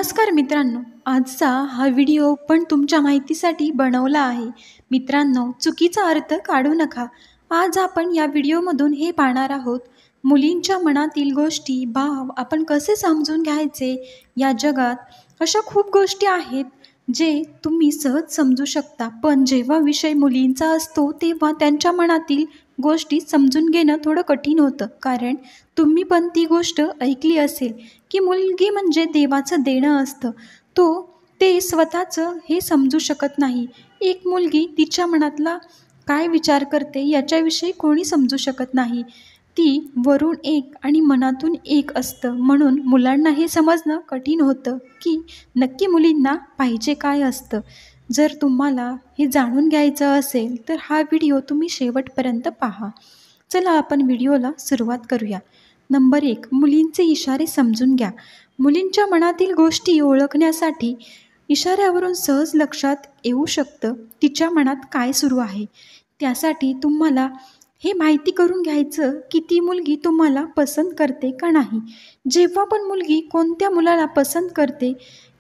नमस्कार मित्रांनो, आजचा हा व्हिडिओ पण तुमच्या माहितीसाठी बनवला आहे. मित्रांनो, चुकीचा अर्थ काढू नका. आज आपण या व्हिडिओमधून हे पाहणार आहोत, मुलींच्या मनातील गोष्टी, भाव आपण कसे समजून घ्यायचे. या जगात अशा खूप गोष्टी आहेत जे तुम्ही सहज समजू शकता, पण जेव्हा विषय मुलींचा असतो तेव्हा त्यांच्या मनातील गोष्टी समजून घेणं थोडं कठीण होतं. कारण तुम्ही पण ती गोष्ट ऐकली असेल की मुलगी म्हणजे देवाचं देणं असतं. ते स्वतःचं हे समजू शकत नाही. एक मुलगी तिच्या मनातला काय विचार करते याच्याविषयी कोणी समजू शकत नाही. ती वरून एक आणि मनातून एक असतं. म्हणून मुलांना हे समजणं कठीण होतं की नक्की मुलींना पाहिजे काय असतं. जर तुम्हाला हे जाणून घ्यायचं असेल तर हा व्हिडिओ तुम्ही शेवटपर्यंत पहा. चला आपण व्हिडिओला सुरुवात करूया. नंबर 1, मुलींचे इशारे समजून घ्या. मुलींच्या मनातील गोष्टी ओळखण्यासाठी इशाऱ्यावरून सहज लक्षात येऊ शकतं तिच्या मनात काय सुरू आहे. त्यासाठी तुम्हाला हे माहिती करून घ्यायचं की ती मुलगी तुम्हाला पसंत करते का नाही. जेव्हा पण मुलगी कोणत्या मुलाला पसंत करते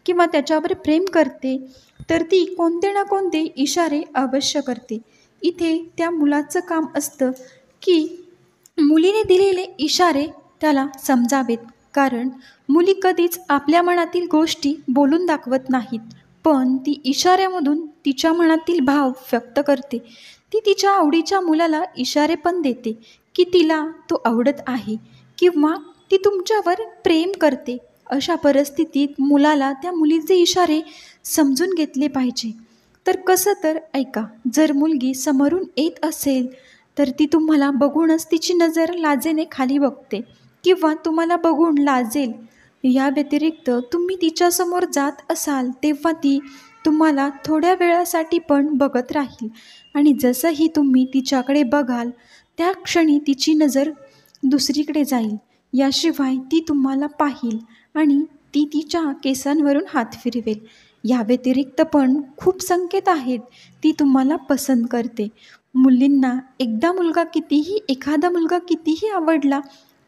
किंवा त्याच्यावर प्रेम करते तर ती कोणते ना कोणते इशारे अवश्य करते. इथे त्या मुलाचं काम असतं की मुलीने दिलेले इशारे त्याला समजावेत. कारण मुली कधीच आपल्या मनातील गोष्टी बोलून दाखवत नाहीत, पण ती इशाऱ्यामधून तिच्या मनातील भाव व्यक्त करते. ती तिच्या आवडीच्या मुलाला इशारे पण देते की तिला तो आवडत आहे किंवा ती तुमच्यावर प्रेम करते. अशा परिस्थितीत मुलाला त्या मुलीचे इशारे समजून घेतले पाहिजे. तर कसं, तर ऐका. जर मुलगी समोरून येत असेल तर ती तुम्हाला बघूनच तिची नजर लाजेने खाली बघते किंवा तुम्हाला बघून लाजेल. या व्यतिरिक्त तुम्ही तिच्यासमोर जात असाल तेव्हा ती तुम्हाला थोड्या वेळासाठी पण बघत राहील आणि जसंही तुम्ही तिच्याकडे बघाल त्या क्षणी तिची नजर दुसरीकडे जाईल. याशिवाय ती तुम्हाला पाहील आणि ती तिच्या केसांवरून हात फिरवेल. या व्यतिरिक्त पण खूप संकेत आहेत ती तुम्हाला पसंत करते. मुलींना एखादा मुलगा कितीही आवडला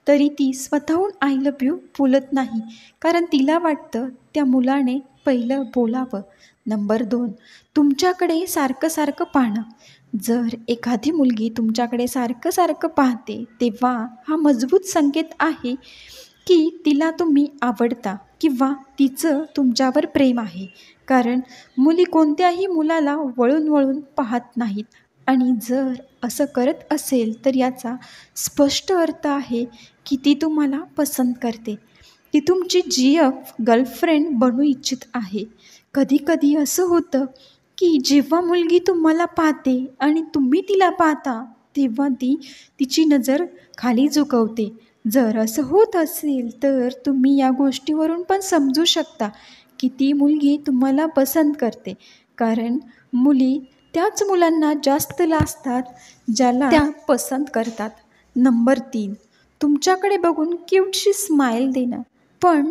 तरी ती स्वतःहून आय लव्ह यू बोलत नाही, कारण तिला वाटतं त्या मुलाने पहिलं बोलावं. नंबर 2, तुमच्याकडे सारखं सारखं पाहणं. जर एखादी मुलगी तुमच्याकडे सारखं सारखं पाहते तेव्हा हा मजबूत संकेत आहे की तिला तुम्ही आवडता किंवा तिचं तुमच्यावर प्रेम आहे. कारण मुली कोणत्याही मुलाला वळून वळून पाहत नाहीत आणि जर असं करत असेल तर याचा स्पष्ट अर्थ आहे की ती तुम्हाला पसंत करते. ती तुमची गर्लफ्रेंड बनू इच्छित आहे. कधीकधी असं होतं की जेव्हा मुलगी तुम्हाला पाहते आणि तुम्ही तिला पाहता तेव्हा ती तिची नजर खाली झुकवते. जर असं होत असेल तर तुम्ही या गोष्टीवरून पण समजू शकता की ती मुलगी तुम्हाला पसंत करते. कारण मुली त्याच मुलांना जास्त लाजतात ज्याला त्या पसंत करतात. नंबर 3, तुमच्याकडे बघून क्यूटशी स्माईल देणं. पण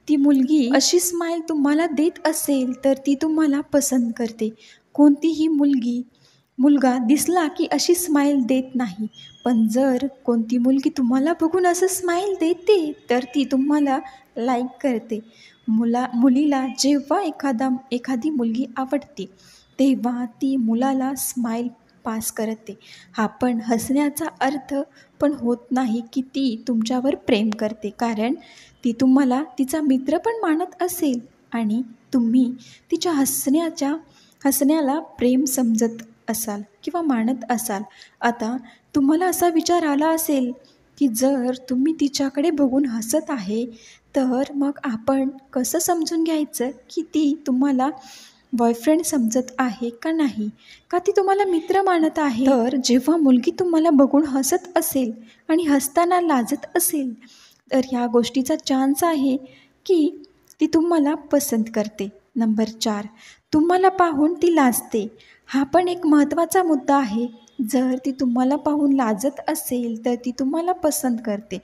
ती मुलगी अशी स्माईल तुम्हाला देत असेल तर ती तुम्हाला पसंत करते. कोणतीही मुलगा दिसला की अशी स्माईल देत नाही, पण जर कोणती मुलगी तुम्हाला बघून असं स्माईल देते तर ती तुम्हाला लाईक करते. मुलीला जेव्हा एखादी मुलगी आवडते तेव्हा ती मुलाला स्माईल पास करते. हा पण हसण्याचा अर्थ पण होत नाही की ती तुमच्यावर प्रेम करते, कारण ती तुम्हाला तिचा मित्र पण मानत असेल आणि तुम्ही तिच्या हसण्याला प्रेम समजत असाल किंवा मानत असाल. आता तुम्हाला असा विचार आला असेल की जर तुम्ही तिच्याकडे बघून हसत आहे तर मग आपण कसं समजून घ्यायचं की ती तुम्हाला बॉयफ्रेंड समजत आहे का नाही, का ती तुम्हाला मित्र मानत आहे. तर जेव्हा मुलगी तुम्हाला बघून हसत असेल आणि हसताना लाजत असेल तर ह्या गोष्टीचा चान्स आहे की ती तुम्हाला पसंत करते. नंबर 4, तुम्हाला पाहून ती लाजते. हा पण एक महत्त्वाचा मुद्दा आहे. जर ती तुम्हाला पाहून लाजत असेल तर ती तुम्हाला पसंत करते.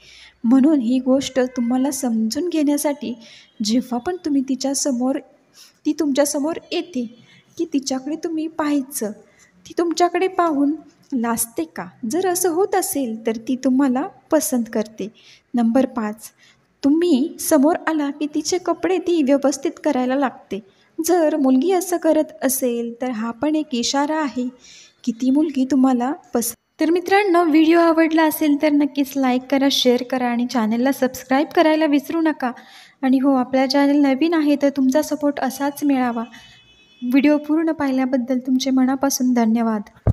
म्हणून ही गोष्ट तुम्हाला समजून घेण्यासाठी जेव्हा पण ती तुमच्यासमोर येते की तिच्याकडे तुम्ही पाहायचं, ती तुमच्याकडे पाहून लाजते का. जर असं होत असेल तर ती तुम्हाला पसंत करते. नंबर 5, तुम्ही समोर आला की तिचे कपडे ती व्यवस्थित करायला लागते. जर मुलगी असं करत असेल तर हा पण एक इशारा आहे की ती मुलगी तुम्हाला तर मित्रांनो, व्हिडिओ आवडला असेल तर नक्कीच लाईक करा, शेअर करा आणि चॅनलला सबस्क्राईब करायला विसरू नका. आणि हो, आपला चॅनल नवीन आहे तर तुमचा सपोर्ट असाच मिळावा. व्हिडिओ पूर्ण पाहिल्याबद्दल तुमचे मनापासून धन्यवाद.